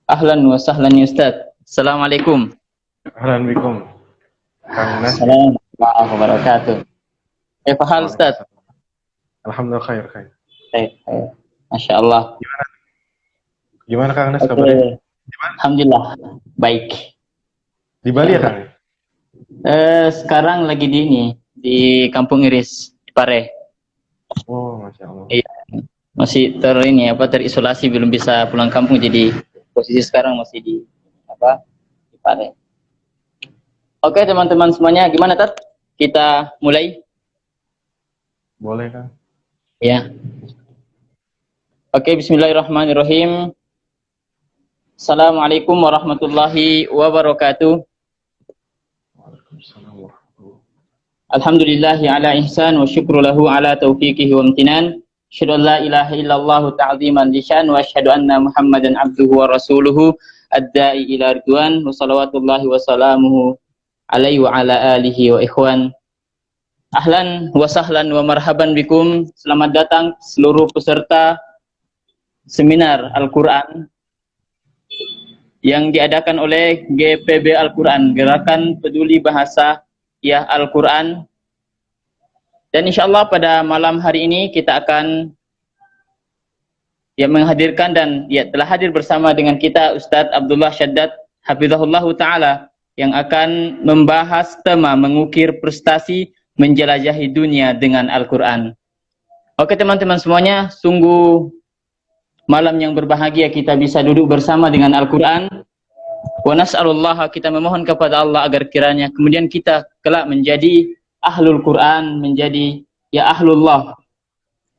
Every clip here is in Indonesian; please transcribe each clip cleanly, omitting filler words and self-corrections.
Ahlan wa sahlan ya Ustaz. Assalamualaikum. Ahlan bikum, Kang Nas. Assalamualaikum warahmatullahi wabarakatuh. Kaifa hal Ustaz? Waalaikumsalam. Alhamdulillah khair. Baik. Masya Allah. Gimana Kang Nas Oke. kabarnya? Alhamdulillah. Baik. Di Bali ya Kang? Sekarang lagi di Kampung Iris, di Pare. Oh, Masya Allah. Iya. Masih terisolasi, belum bisa pulang kampung, jadi posisi sekarang masih di Pare. Oke teman-teman semuanya, gimana Tat? Kita mulai? Boleh Kang. Ya. Oke, bismillahirrahmanirrahim. Assalamualaikum warahmatullahi wabarakatuh. Waalaikumsalam warahmatullahi. Alhamdulillahi ala ihsan wa syukru lahu ala taufiqihi wa amtinan. Asyhadu an la ilaha illallah ta'ziman lisyan wa asyhadu anna Muhammadan abduhu wa rasuluhu ad-da'i ila ridwan wa salawatullahi wa salamuhu alaihi wa ala alihi wa ikhwan. Ahlan wa sahlan wa marhaban bikum. Selamat datang seluruh peserta seminar Al-Quran yang diadakan oleh GPB Al-Quran, Gerakan Peduli Bahasa Ya Al-Quran. Dan insya Allah pada malam hari ini kita akan menghadirkan dan telah hadir bersama dengan kita Ustadz Abdullah Syaddad Hafizahullah Ta'ala yang akan membahas tema mengukir prestasi menjelajahi dunia dengan Al-Quran. Oke teman-teman semuanya, sungguh malam yang berbahagia kita bisa duduk bersama dengan Al-Quran. Wa nas'alullah, kita memohon kepada Allah agar kiranya kemudian kita kelak menjadi ahlul Quran, menjadi ahlullah,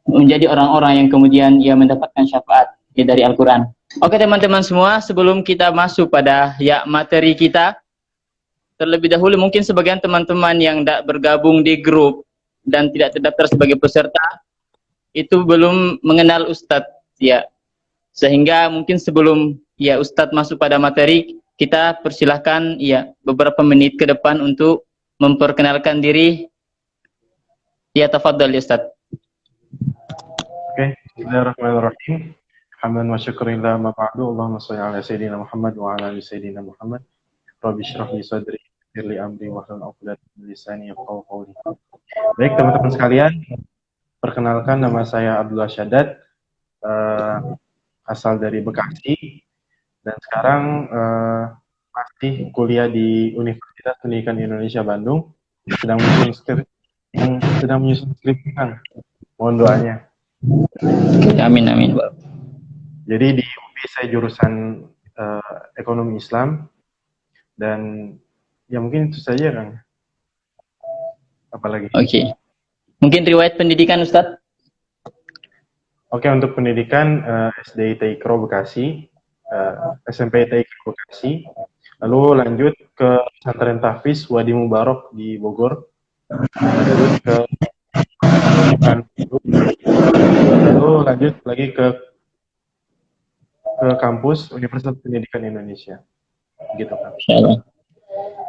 menjadi orang-orang yang kemudian mendapatkan syafaat dari Al-Quran. Oke teman-teman semua, sebelum kita masuk pada materi kita, terlebih dahulu mungkin sebagian teman-teman yang tidak bergabung di grup dan tidak terdaftar sebagai peserta itu belum mengenal Ustadz sehingga mungkin sebelum Ustadz masuk pada materi, kita persilahkan beberapa menit ke depan untuk memperkenalkan diri. Tafadhal ya Ustadz. Oke, bismillahirrahmanirrahim. Hamdan wa syukurillah ma ba'du. Allahumma shalli ala sayyidina Muhammad wa ala ali sayyidina Muhammad. Rabbi shrah li sadri yassir li amri wahlul 'uqdatam min lisani yafqahu qawli. Baik teman-teman sekalian, perkenalkan nama saya Abdullah Syaddad, asal dari Bekasi dan sekarang masih kuliah di Universitas Pendidikan Indonesia Bandung, sedang menyusun skripsi Kang. Mohon doanya. Amin amin. Jadi di UB saya jurusan ekonomi Islam dan mungkin itu saja Kang. Apalagi? Oke. Mungkin riwayat pendidikan Ustadz? Oke, untuk pendidikan SD Taikro Bekasi, SMP Taikro Bekasi, lalu lanjut ke Pesantren Tahfiz Wadi Mubarok di Bogor, lalu lanjut lagi ke kampus Universitas Pendidikan Indonesia, gitu kan.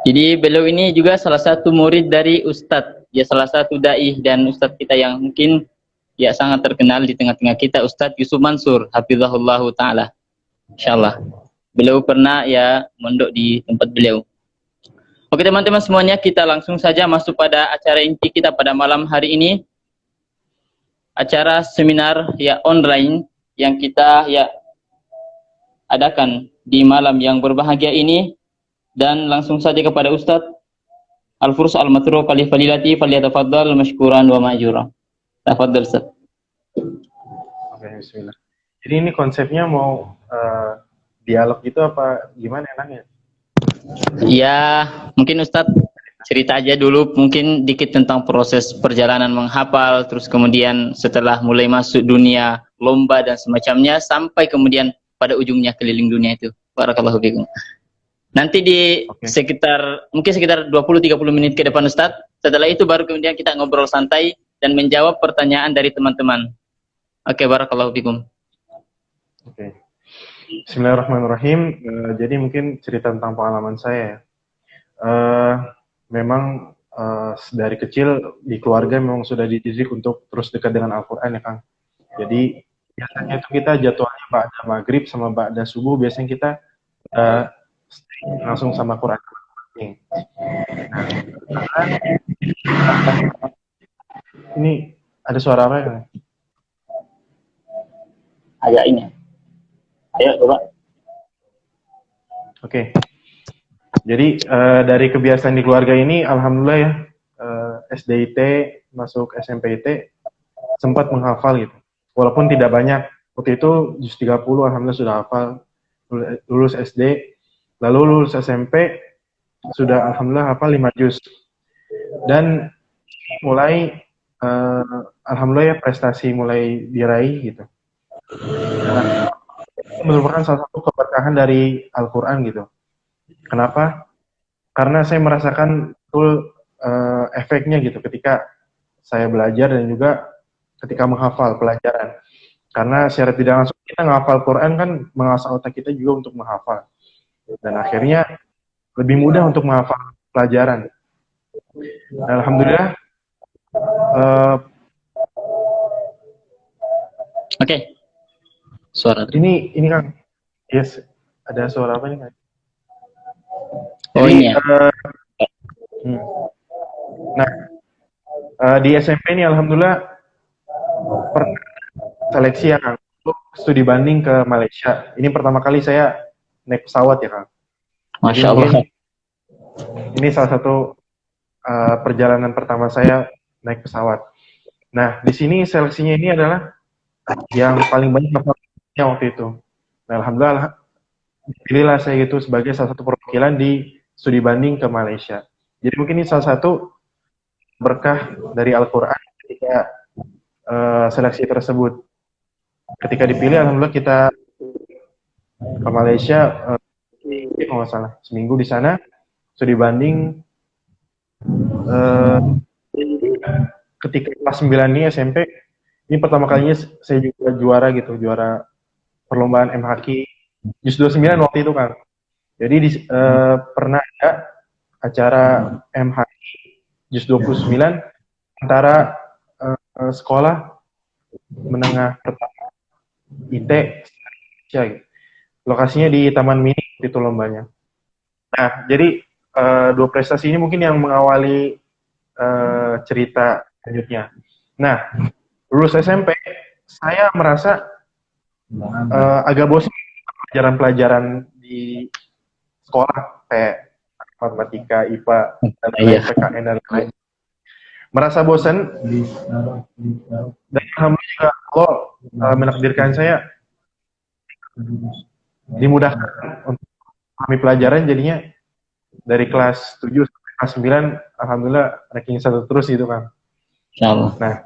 Jadi beliau ini juga salah satu murid dari Ustadz, salah satu dai dan Ustadz kita yang mungkin sangat terkenal di tengah-tengah kita, Ustadz Yusuf Mansur Hafizahullah Ta'ala. Insyaallah beliau pernah mondok di tempat beliau. Oke teman-teman semuanya, kita langsung saja masuk pada acara inti kita pada malam hari ini. Acara seminar online yang kita adakan di malam yang berbahagia ini. Dan langsung saja kepada Ustadz Al-Furs Al-Matruq Al-Fadilati falyatafaddal mashkuran wa ma'jura. Tafadhal Ustadz. Oke, bismillah. Jadi ini konsepnya mau dialog gitu apa gimana enaknya? Mungkin Ustadz cerita aja dulu mungkin dikit tentang proses perjalanan menghafal, terus kemudian setelah mulai masuk dunia lomba dan semacamnya sampai kemudian pada ujungnya keliling dunia itu. Barakallahu fikum. Nanti sekitar 20-30 menit ke depan Ustadz. Setelah itu baru kemudian kita ngobrol santai dan menjawab pertanyaan dari teman-teman. Oke, barakallahu fikum. Oke. Bismillahirrahmanirrahim. Jadi mungkin cerita tentang pengalaman saya. Memang dari kecil di keluarga memang sudah dididik untuk terus dekat dengan Al-Quran ya Kang. Jadi biasanya itu kita jadwalnya ba'da maghrib sama ba'da subuh, biasanya kita stay langsung sama Quran. Nah, ini ada suara apa ya? Agak ini. Ayo coba. Oke. Jadi dari kebiasaan di keluarga ini, alhamdulillah ya, SDIT masuk SMPIT sempat menghafal gitu. Walaupun tidak banyak. Waktu itu juz 30 alhamdulillah sudah hafal. Lulus SD, lalu lulus SMP sudah alhamdulillah hafal 5 juz. Dan mulai alhamdulillah ya prestasi mulai diraih gitu. Nah, merupakan salah satu keberkahan dari Al-Quran gitu. Kenapa? Karena saya merasakan betul efeknya gitu ketika saya belajar dan juga ketika menghafal pelajaran. Karena secara tidak langsung kita menghafal Quran kan mengasah otak kita juga untuk menghafal. Dan akhirnya lebih mudah untuk menghafal pelajaran. Alhamdulillah. Oke. Suara. Ini Kang. Yes. Ada suara apa nih Kang? Oh ini ya. Nah, di SMP ini alhamdulillah pernah seleksi ya Kang untuk studi banding ke Malaysia. Ini pertama kali saya naik pesawat ya Kang. Masya Allah. Ini salah satu perjalanan pertama saya naik pesawat. Nah, di sini seleksinya ini adalah yang paling banyak hafalnya waktu itu. Nah, alhamdulillah dipilihlah saya itu sebagai salah satu perwakilan di studi banding ke Malaysia. Jadi mungkin ini salah satu berkah dari Al-Quran ketika seleksi tersebut. Ketika dipilih, alhamdulillah kita ke Malaysia, kalau nggak salah, seminggu di sana, studi banding. Ketika kelas 9 ini SMP, ini pertama kalinya saya juga juara gitu, juara perlombaan MHQ juz 29 waktu itu Kang. Jadi pernah ada acara MHQ juz 29 antara sekolah menengah pertama IT Indonesia gitu. Lokasinya di Taman Mini itu lombanya. Nah, jadi dua prestasi ini mungkin yang mengawali cerita selanjutnya. Nah, lulus SMP, saya merasa agak bosan pelajaran-pelajaran di sekolah kayak matematika, IPA, dan PKN dan lain. Merasa bosan dan alhamdulillah juga Allah menakdirkan saya dimudahkan untuk memahami pelajaran, jadinya dari kelas 7 sampai kelas 9 alhamdulillah ranking 1 terus gitu kan. Nah,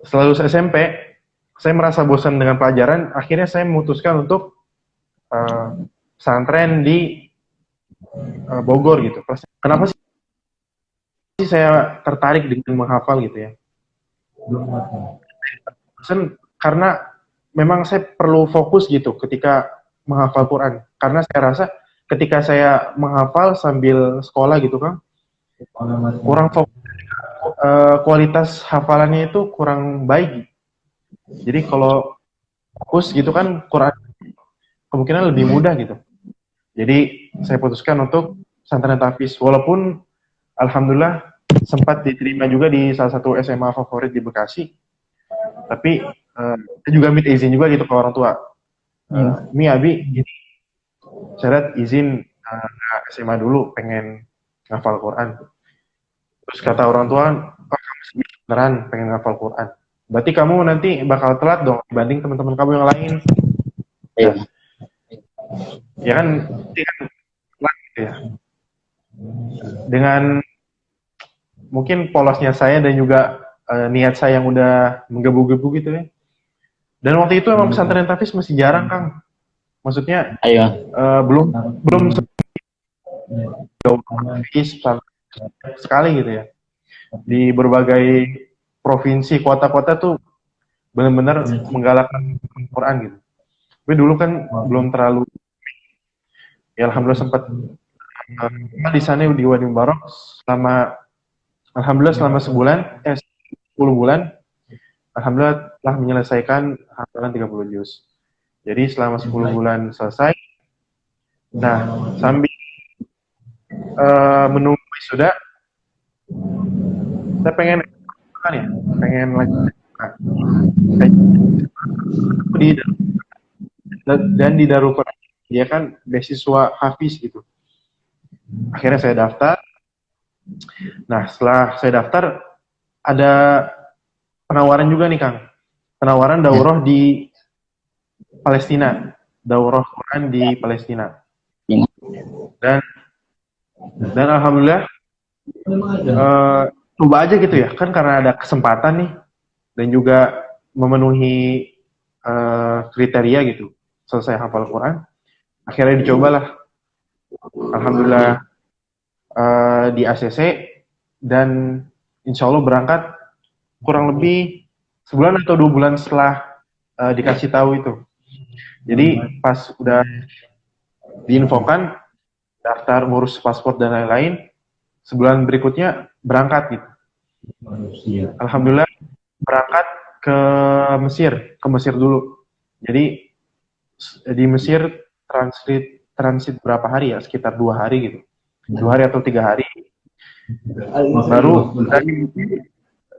setelah lulus SMP saya merasa bosan dengan pelajaran, akhirnya saya memutuskan untuk pesantren di Bogor gitu. Kenapa sih saya tertarik dengan menghafal gitu ya? Karena memang saya perlu fokus gitu ketika menghafal Quran. Karena saya rasa ketika saya menghafal sambil sekolah gitu kan, kurang fokus, kualitas hafalannya itu kurang baik. Jadi kalau fokus gitu kan Quran kemungkinan lebih mudah gitu. Jadi saya putuskan untuk pesantren tahfiz, walaupun alhamdulillah sempat diterima juga di salah satu SMA favorit di Bekasi. Tapi saya juga minta izin juga gitu ke orang tua. Mi Abi gini, saya lihat izin SMA dulu pengen ngafal Quran. Terus kata orang tua, kamu beneran pengen ngafal Quran. Berarti kamu nanti bakal telat dong dibanding teman-teman kamu yang lain. Iya. Ya kan, telat gitu ya. Dengan mungkin polosnya saya dan juga niat saya yang udah menggebu-gebu gitu ya. Dan waktu itu emang pesantren tahfiz masih jarang Kang. Maksudnya belum sekali gitu ya. Di berbagai provinsi, kota-kota tuh benar-benar menggalakkan Quran gitu. Tapi dulu kan belum terlalu, ya alhamdulillah sempat di sana di Wadi Mubarak selama alhamdulillah selama 10 bulan alhamdulillah telah menyelesaikan hafalan 30 juz. Jadi selama 10 bulan selesai. Nah, sambil menunggu wisuda, saya pengen lanjut. Dan di Darul Quran dia kan beasiswa Hafiz gitu. Akhirnya saya daftar. Nah, setelah saya daftar, ada penawaran juga nih, Kang. Penawaran daurah di Palestina. Daurah Quran di Palestina. Dan alhamdulillah, coba aja gitu ya. Kan karena ada kesempatan nih. Dan juga memenuhi kriteria gitu. Selesai hafal Quran. Akhirnya dicobalah. Alhamdulillah di ACC. Dan insya Allah berangkat kurang lebih sebulan atau 2 bulan setelah dikasih tahu itu. Jadi pas udah diinfokan daftar ngurus paspor dan lain-lain, sebulan berikutnya berangkat gitu. Alhamdulillah berangkat ke Mesir dulu. Jadi di Mesir transit berapa hari ya? Sekitar 2 hari gitu. 2 hari atau 3 hari. Baru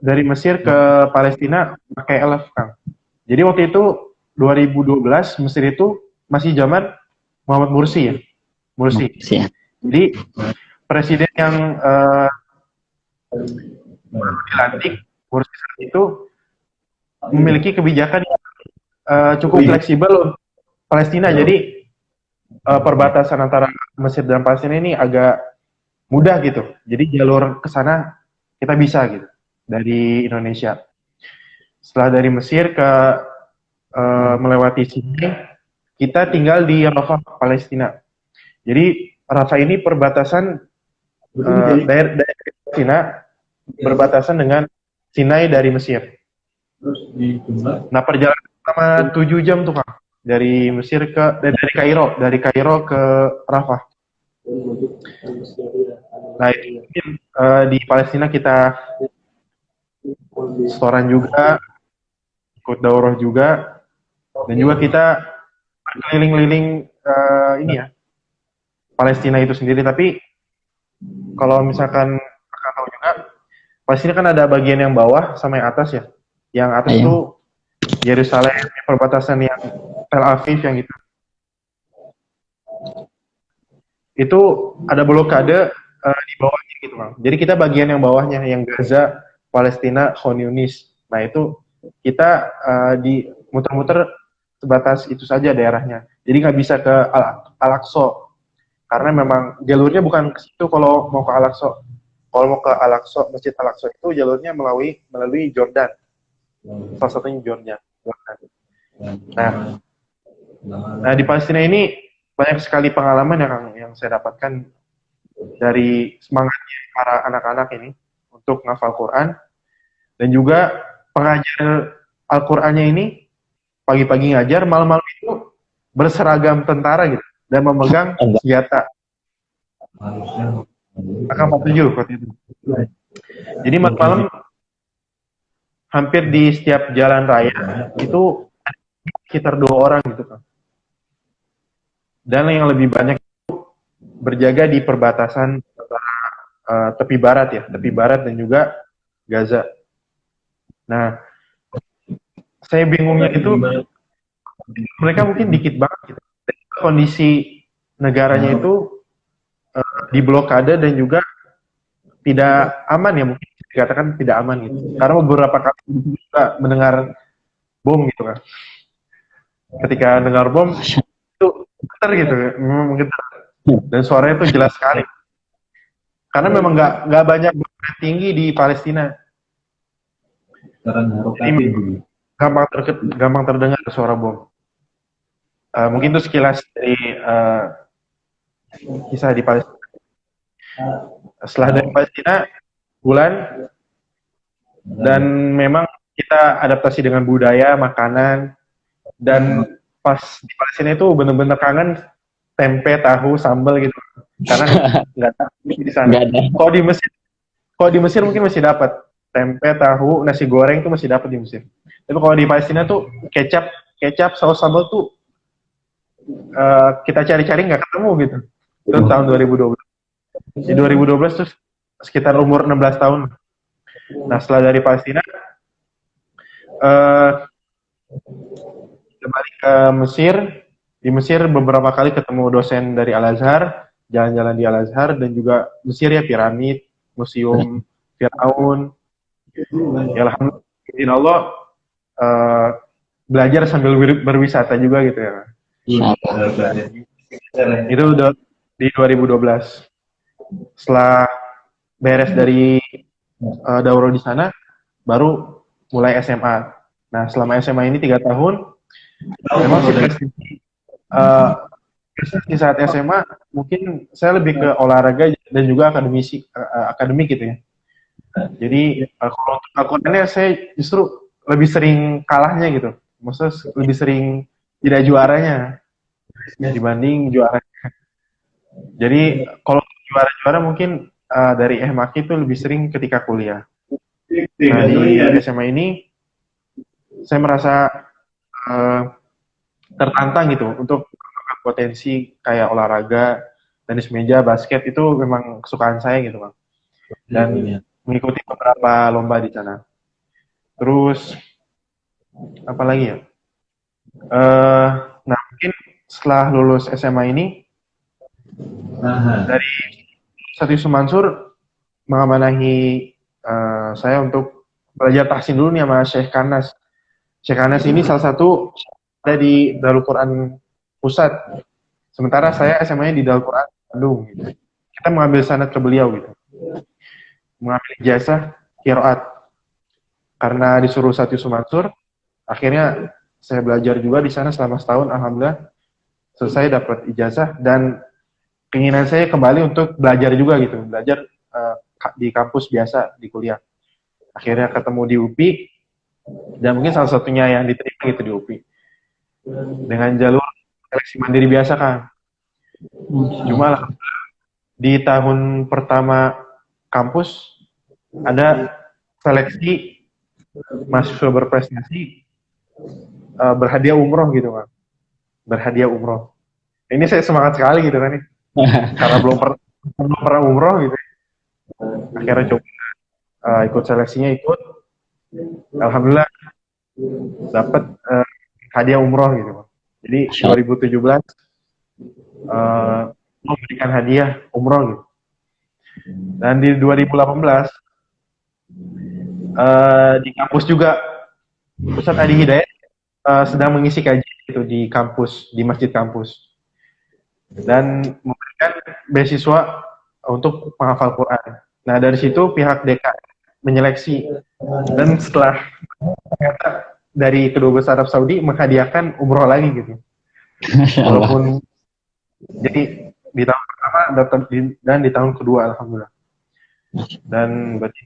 dari Mesir ke Palestina pakai LF, Kang. Jadi waktu itu 2012 Mesir itu masih zaman Muhammad Mursi ya. Mursi. Jadi presiden yang dilantik Mursi itu memiliki kebijakan yang cukup fleksibel untuk Palestina. Jadi perbatasan antara Mesir dan Palestina ini agak mudah gitu. Jadi jalur ke sana kita bisa gitu dari Indonesia. Setelah dari Mesir ke melewati sini, kita tinggal di Rafah, Palestina. Jadi Rafah ini perbatasan daerah Palestina berbatasan dengan Sinai dari Mesir. Nah, perjalanan selama 7 jam tuh, Kang. Dari Kairo ke Rafah. Nah, di Palestina kita setoran juga, ikut daurah juga, dan juga kita keliling-keliling ini ya, Palestina itu sendiri. Tapi kalau misalkan akan tahu juga, Palestina kan ada bagian yang bawah sama yang atas ya. Yang atas itu Yerusalem, perbatasan yang Tel Aviv yang itu. Itu ada blokade di bawahnya gitu, Bang. Jadi kita bagian yang bawahnya, yang Gaza, Palestina, Khan Yunis. Nah, itu kita di muter-muter sebatas itu saja daerahnya. Jadi nggak bisa ke Al-Aqsa. Karena memang jalurnya bukan ke situ kalau mau ke Al-Aqsa. Kalau mau ke Al-Aqsa, Masjid Al-Aqsa itu jalurnya melalui Jordan. Salah satunya Jordan. Nah, di Palestina ini banyak sekali pengalaman ya, Kang, yang saya dapatkan dari semangatnya para anak-anak ini untuk ngafal Quran, dan juga pengajar Al-Qurannya ini pagi-pagi ngajar, malam-malam itu berseragam tentara gitu dan memegang senjata. AK-47 waktu itu. Jadi malam-malam hampir di setiap jalan raya itu sekitar 2 orang gitu, Kang. Dan yang lebih banyak itu berjaga di perbatasan tepi barat dan juga Gaza. Nah, saya bingungnya itu mereka mungkin dikit banget gitu. Kondisi negaranya itu diblokade dan juga tidak aman ya, mungkin dikatakan tidak aman gitu. Karena beberapa kali juga mendengar bom gitu kan. Ketika dengar bom itu getar gitu, memang getar. Dan suaranya itu jelas sekali. Karena memang nggak banyak bom tinggi di Palestina. Jadi gampang terdengar suara bom. Mungkin itu sekilas dari kisah di Palestina. Setelah dari Palestina bulan, dan memang kita adaptasi dengan budaya, makanan, dan pas di Palestina itu benar-benar kangen tempe, tahu, sambal gitu. Karena nggak tahu di sana. Kalau di Mesir mungkin masih dapat tempe, tahu, nasi goreng itu masih dapat di Mesir. Tapi kalau di Palestina tuh kecap saus sambal tuh kita cari-cari nggak ketemu gitu. Itu tahun 2012. Di 2012 tuh sekitar umur 16 tahun. Nah, setelah dari Palestina kembali ke Mesir. Di Mesir beberapa kali ketemu dosen dari Al-Azhar, jalan-jalan di Al-Azhar, dan juga Mesir ya, piramid, museum Firaun. Ya alhamdulillah, izin Allah belajar sambil berwisata juga gitu ya. Itu udah di 2012. Setelah beres dari daurah di sana, baru mulai SMA. Nah, selama SMA ini 3 tahun, memang sih di saat SMA mungkin saya lebih ke olahraga dan juga akademik gitu ya. Jadi kalau untuk Al-Qurannya saya justru lebih sering kalahnya gitu. Maksudnya lebih sering tidak juaranya dibanding juara. Jadi kalau juara-juara mungkin dari Maki itu lebih sering ketika kuliah. Nah, di SMA ini saya merasa tertantang gitu untuk potensi kayak olahraga, tenis meja, basket itu memang kesukaan saya gitu Bang. Dan mengikuti beberapa lomba di sana. Terus apa lagi ya? Nah mungkin setelah lulus SMA ini dari Ustadz Yusuf Mansur mengamanahi saya untuk belajar tahsin dulu nih sama Syekh Kanas. Syekh Kanas ini salah satu ada di Darul Quran Pusat. Sementara saya SMA-nya di Darul Quran Bandung. Gitu. Kita mengambil sanad ke beliau gitu. Mengambil ijazah qiraat. Karena disuruh Ustadz Yusuf Mansur, akhirnya saya belajar juga di sana selama setahun. Alhamdulillah selesai dapat ijazah dan keinginan saya kembali untuk belajar juga gitu. Belajar di kampus biasa di kuliah. Akhirnya ketemu di UPI dan mungkin salah satunya yang diterima gitu di UPI. Dengan jalur seleksi mandiri biasa kan. Cuma lah di tahun pertama kampus ada seleksi mahasiswa berprestasi berhadiah umroh gitu kan. Berhadiah umroh. Ini saya semangat sekali gitu kan nih. Karena belum pernah umroh gitu. Akhirnya coba ikut seleksinya ikut. Alhamdulillah dapat hadiah umroh gitu. Jadi 2017 memberikan hadiah umroh gitu. Dan di 2018 di kampus juga Ustadz Adi Hidayat sedang mengisi kajian gitu di kampus, di masjid kampus. Dan memberikan beasiswa untuk menghafal Quran. Nah dari situ pihak DK menyeleksi dan setelah ternyata dari kedua besar Arab Saudi menghadiahkan umroh lagi gitu. Walaupun jadi di tahun pertama dan di tahun kedua alhamdulillah. Dan berarti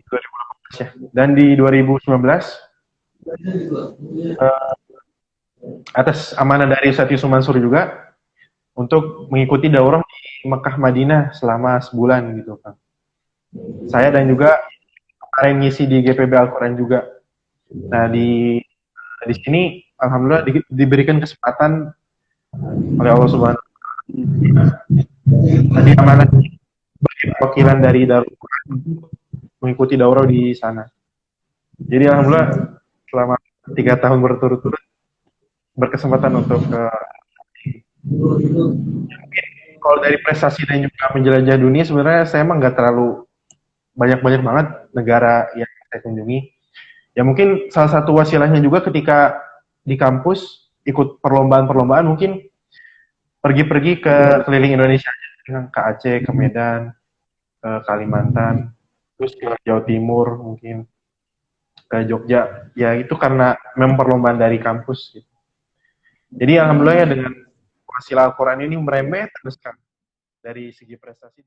2018 ya. Dan di 2019 atas amanah dari Ustadz Yusuf Mansur juga untuk mengikuti daurah di Mekah Madinah selama sebulan gitu Kang. Saya dan juga kemarin ngisi di GPB Al-Quran juga. Nah di sini alhamdulillah diberikan kesempatan oleh Allah Subhanahu wa taala. Tadi amanah bagi perwakilan dari Darul Quran mengikuti daurah di sana. Jadi alhamdulillah selama 3 tahun berturut-turut berkesempatan untuk kalau dari prestasi dan juga menjelajah dunia sebenarnya saya emang nggak terlalu banyak banget negara yang saya kunjungi. Ya mungkin salah satu wasilahnya juga ketika di kampus ikut perlombaan-perlombaan mungkin pergi-pergi ke keliling Indonesia, ke Aceh, ke Medan, ke Kalimantan, terus ke Jawa Timur mungkin, ke Jogja. Ya itu karena memang perlombaan dari kampus. Gitu. Jadi alhamdulillah ya dengan wasilah Al-Quran ini merembet terus kan dari segi prestasi.